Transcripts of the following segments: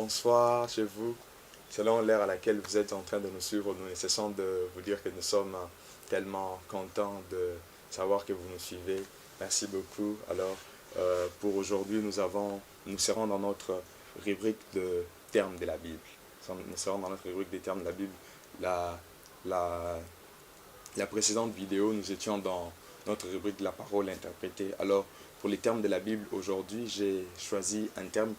bonsoir chez vous. Selon l'heure à laquelle vous êtes en train de nous suivre, nous ne cessons de vous dire que nous sommes tellement contents de savoir que vous nous suivez. Merci beaucoup. Alors, pour aujourd'hui, nous serons dans notre rubrique de termes de la Bible. Nous serons dans notre rubrique des termes de la Bible. La, la, la précédente vidéo, nous étions dans notre rubrique de la parole interprétée. Alors, pour les termes de la Bible, aujourd'hui, j'ai choisi un terme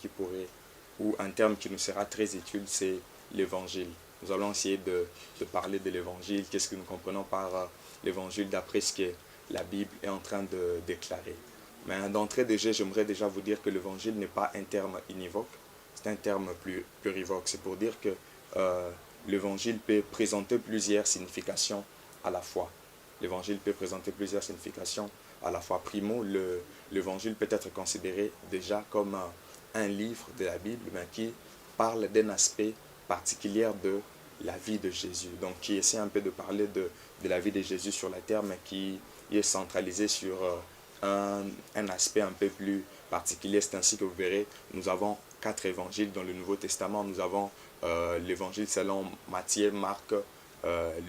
ou un terme qui nous sera très utile, c'est l'évangile. Nous allons essayer de parler de l'évangile, qu'est-ce que nous comprenons par l'évangile d'après ce que la Bible est en train de déclarer. Mais d'entrée de jeu, j'aimerais déjà vous dire que l'évangile n'est pas un terme univoque, c'est un terme plurivoque. C'est pour dire que l'évangile peut présenter plusieurs significations à la fois. L'évangile peut présenter plusieurs significations à la fois. Primo, l'évangile peut être considéré déjà comme un livre de la Bible, mais qui parle d'un aspect particulier de la vie de Jésus. Donc, qui essaie un peu de parler de la vie de Jésus sur la terre, mais qui est centralisé sur un aspect un peu plus particulier. C'est ainsi que vous verrez, nous avons 4 évangiles dans le Nouveau Testament. Nous avons l'évangile selon Matthieu, Marc,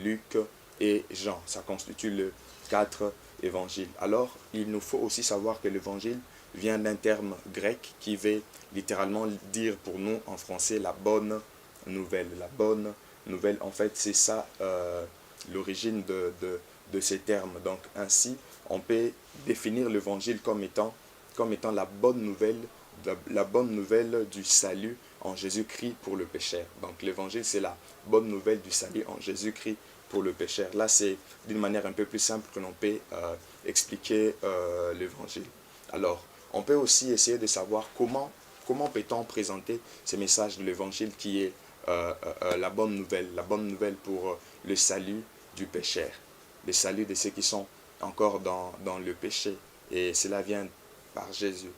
Luc et Jean. Ça constitue le 4 évangiles. Alors, il nous faut aussi savoir que l'évangile vient d'un terme grec qui veut littéralement dire pour nous en français la bonne nouvelle. La bonne nouvelle, en fait, c'est ça l'origine de ces termes. Donc, ainsi, on peut définir l'évangile comme étant la bonne nouvelle du salut en Jésus-Christ pour le pécheur. Donc, l'évangile, c'est la bonne nouvelle du salut en Jésus-Christ pour le pécheur. Là, c'est d'une manière un peu plus simple que l'on peut expliquer l'évangile. Alors, on peut aussi essayer de savoir comment peut-on présenter ce message de l'évangile qui est la bonne nouvelle pour le salut du pécheur, le salut de ceux qui sont encore dans le péché. Et cela vient par Jésus.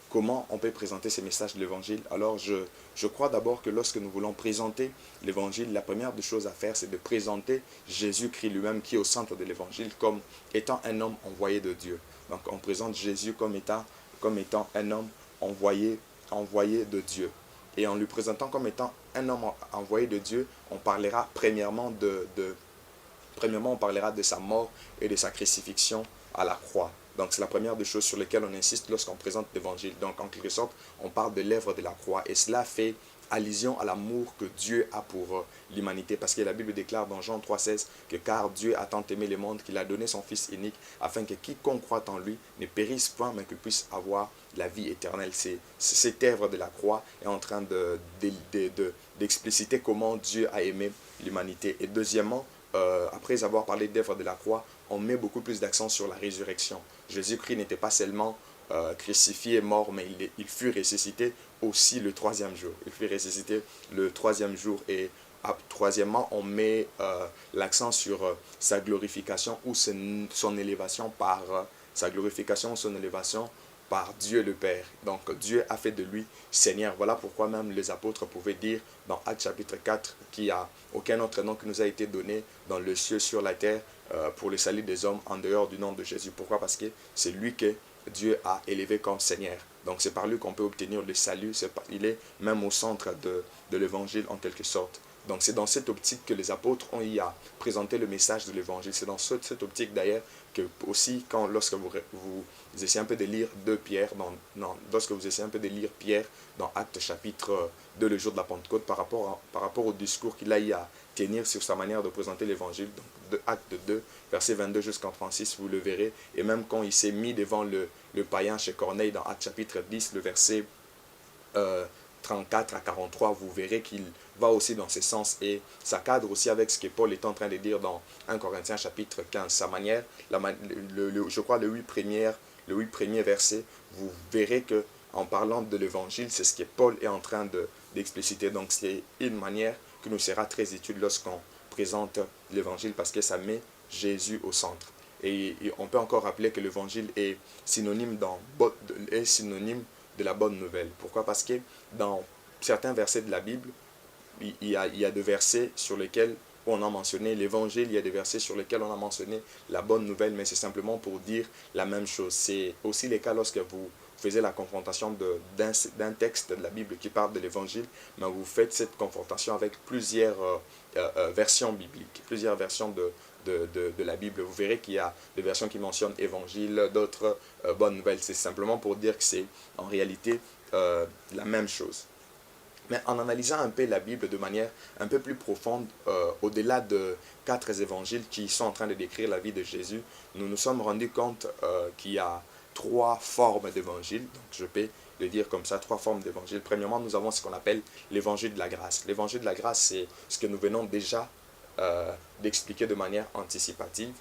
Comment on peut présenter ces messages de l'évangile? Alors, je crois d'abord que lorsque nous voulons présenter l'évangile, la première des choses à faire, c'est de présenter Jésus-Christ lui-même qui est au centre de l'évangile comme étant un homme envoyé de Dieu. Donc, on présente Jésus comme étant un homme envoyé de Dieu. Et en lui présentant comme étant un homme envoyé de Dieu, on parlera premièrement on parlera de sa mort et de sa crucifixion à la croix. Donc c'est la première des choses sur lesquelles on insiste lorsqu'on présente l'évangile. Donc en quelque sorte, on parle de l'œuvre de la croix. Et cela fait allusion à l'amour que Dieu a pour l'humanité. Parce que la Bible déclare dans Jean 3,16 que car Dieu a tant aimé le monde qu'il a donné son Fils unique afin que quiconque croit en lui ne périsse point mais qu'il puisse avoir la vie éternelle. C'est cette œuvre de la croix est en train d'expliciter comment Dieu a aimé l'humanité. Et deuxièmement, après avoir parlé d'œuvre de la croix, on met beaucoup plus d'accent sur la résurrection. Jésus-Christ n'était pas seulement crucifié, mort, mais il fut ressuscité aussi le 3e jour. Il fut ressuscité le 3e jour. Et troisièmement, on met l'accent sur sa glorification ou son élévation par Dieu le Père. Donc Dieu a fait de lui Seigneur. Voilà pourquoi même les apôtres pouvaient dire dans Actes chapitre 4 qu'il n'y a aucun autre nom qui nous a été donné dans le ciel, sur la terre, pour le salut des hommes en dehors du nom de Jésus. Pourquoi? Parce que c'est lui que Dieu a élevé comme Seigneur. Donc c'est par lui qu'on peut obtenir le salut. Il est même au centre de l'évangile en quelque sorte. Donc c'est dans cette optique que les apôtres ont eu à présenter le message de l'évangile. C'est dans cette optique d'ailleurs que aussi lorsque vous essayez un peu de lire lorsque vous essayez un peu de lire Pierre dans Actes chapitre 2, le jour de la Pentecôte, par rapport au discours qu'il a eu à tenir sur sa manière de présenter l'évangile, donc de Acte 2, verset 22 jusqu'en 36, vous le verrez. Et même quand il s'est mis devant le païen chez Corneille dans Actes chapitre 10, le verset 34 à 43, vous verrez qu'il va aussi dans ce sens et ça cadre aussi avec ce que Paul est en train de dire dans 1 Corinthiens chapitre 15. Sa manière, je crois le 8 premiers versets, vous verrez que en parlant de l'évangile, c'est ce que Paul est en train d'expliciter. Donc c'est une manière qui nous sera très utile lorsqu'on présente l'évangile parce que ça met Jésus au centre. Et on peut encore rappeler que l'évangile est synonyme de la bonne nouvelle. Pourquoi? Parce que dans certains versets de la Bible, il y a des versets sur lesquels on a mentionné l'évangile, il y a des versets sur lesquels on a mentionné la bonne nouvelle, mais c'est simplement pour dire la même chose. C'est aussi le cas lorsque vous faisiez la confrontation d'un texte de la Bible qui parle de l'évangile, mais vous faites cette confrontation avec plusieurs versions bibliques, plusieurs versions de la Bible. Vous verrez qu'il y a des versions qui mentionnent évangile, d'autres bonnes nouvelles. C'est simplement pour dire que c'est en réalité la même chose. Mais en analysant un peu la Bible de manière un peu plus profonde, au-delà de 4 évangiles qui sont en train de décrire la vie de Jésus, nous nous sommes rendus compte qu'il y a 3 formes d'évangile. Donc je peux le dire comme ça, 3 formes d'évangile. Premièrement, nous avons ce qu'on appelle l'évangile de la grâce. L'évangile de la grâce, c'est ce que nous venons déjà d'expliquer de manière anticipative.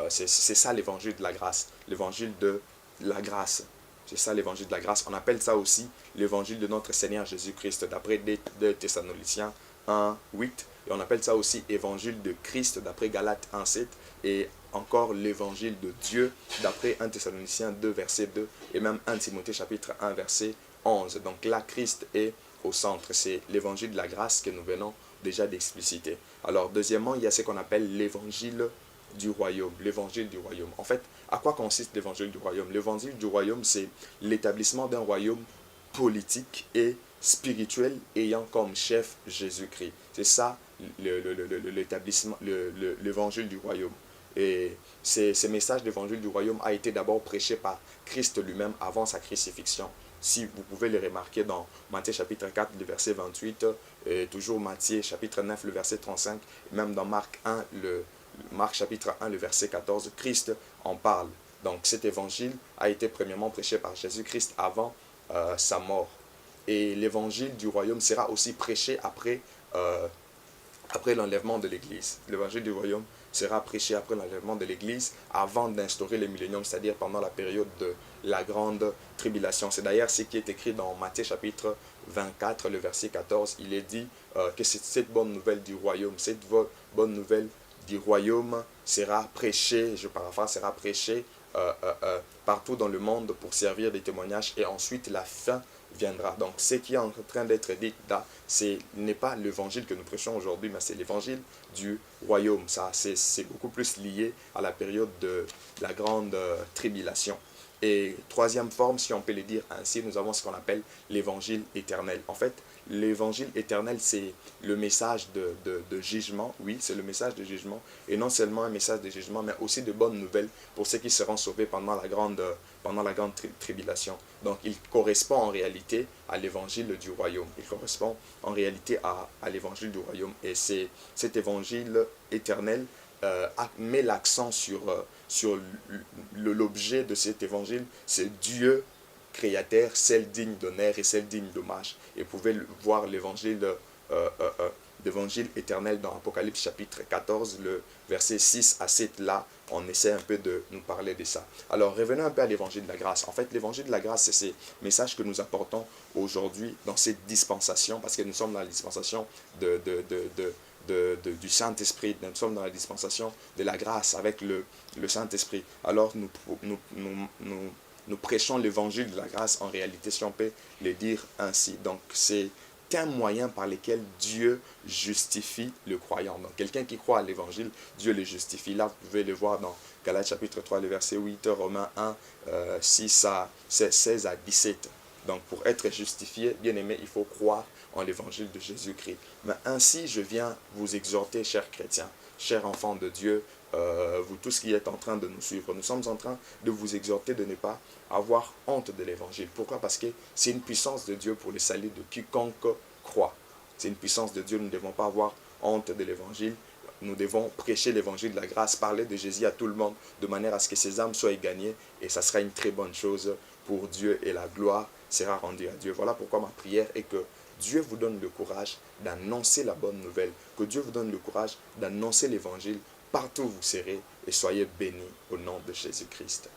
C'est ça l'évangile de la grâce. L'évangile de la grâce. C'est ça l'évangile de la grâce. On appelle ça aussi l'évangile de notre Seigneur Jésus-Christ, d'après 2 Thessaloniciens 1, 8. Et on appelle ça aussi évangile de Christ, d'après Galates 1, 7. Et encore l'évangile de Dieu, d'après 1 Thessaloniciens 2, verset 2. Et même 1 Timothée chapitre 1, verset 11. Donc là, Christ est au centre. C'est l'évangile de la grâce que nous venons déjà d'expliciter. Alors, deuxièmement, il y a ce qu'on appelle l'évangile du royaume, l'évangile du royaume. En fait, à quoi consiste l'évangile du royaume? L'évangile du royaume, c'est l'établissement d'un royaume politique et spirituel ayant comme chef Jésus-Christ. C'est ça l'établissement, l'évangile du royaume. Et ce message d'évangile du royaume a été d'abord prêché par Christ lui-même avant sa crucifixion. Si vous pouvez le remarquer dans Matthieu chapitre 4, le verset 28, et toujours Matthieu chapitre 9, le verset 35, et même dans Marc 1, Marc chapitre 1, le verset 14, Christ en parle. Donc cet évangile a été premièrement prêché par Jésus-Christ avant sa mort. Et l'évangile du royaume sera aussi prêché après l'enlèvement de l'Église. L'évangile du royaume sera prêché après l'enlèvement de l'Église avant d'instaurer le millénium, c'est-à-dire pendant la période de la grande tribulation. C'est d'ailleurs ce qui est écrit dans Matthieu chapitre 24, le verset 14. Il est dit que cette bonne nouvelle du royaume, cette bonne nouvelle du royaume sera prêché, je paraphrase, sera prêché partout dans le monde pour servir des témoignages et ensuite la fin viendra. Donc ce qui est en train d'être dit là, ce n'est pas l'évangile que nous prêchons aujourd'hui, mais c'est l'évangile du royaume. Ça, c'est beaucoup plus lié à la période de la grande tribulation. Et troisième forme, si on peut le dire ainsi, nous avons ce qu'on appelle l'évangile éternel. En fait, l'évangile éternel, c'est le message de jugement. Oui, c'est le message de jugement. Et non seulement un message de jugement, mais aussi de bonnes nouvelles pour ceux qui seront sauvés pendant la grande tribulation. Donc, il correspond en réalité à l'évangile du royaume. Il correspond en réalité à l'évangile du royaume. Et c'est cet évangile éternel met l'accent sur l'objet de cet évangile, c'est Dieu créateur, celle digne d'honneur et celle digne d'hommage. Et vous pouvez voir l'évangile éternel dans Apocalypse chapitre 14, le verset 6 à 7, là, on essaie un peu de nous parler de ça. Alors, revenons un peu à l'évangile de la grâce. En fait, l'évangile de la grâce, c'est ces messages que nous apportons aujourd'hui dans cette dispensation, parce que nous sommes dans la dispensation du Saint-Esprit. Nous sommes dans la dispensation de la grâce avec le Saint-Esprit. Alors, nous prêchons l'évangile de la grâce en réalité, si on peut le dire ainsi. Donc, c'est un moyen par lequel Dieu justifie le croyant. Donc, quelqu'un qui croit à l'évangile, Dieu le justifie. Là, vous pouvez le voir dans Galates chapitre 3, le verset 8, Romains 1, 16 à 17. Donc, pour être justifié, bien aimé, il faut croire en l'évangile de Jésus-Christ. Mais ainsi, je viens vous exhorter, chers chrétiens, chers enfants de Dieu, vous tous qui êtes en train de nous suivre, nous sommes en train de vous exhorter de ne pas avoir honte de l'évangile. Pourquoi? Parce que c'est une puissance de Dieu pour le salut de quiconque croit. C'est une puissance de Dieu, nous ne devons pas avoir honte de l'évangile. Nous devons prêcher l'évangile de la grâce, parler de Jésus à tout le monde, de manière à ce que ces âmes soient gagnées, et ça sera une très bonne chose pour Dieu, et la gloire sera rendue à Dieu. Voilà pourquoi ma prière est que Dieu vous donne le courage d'annoncer la bonne nouvelle, que Dieu vous donne le courage d'annoncer l'évangile partout où vous serez, et soyez bénis au nom de Jésus-Christ.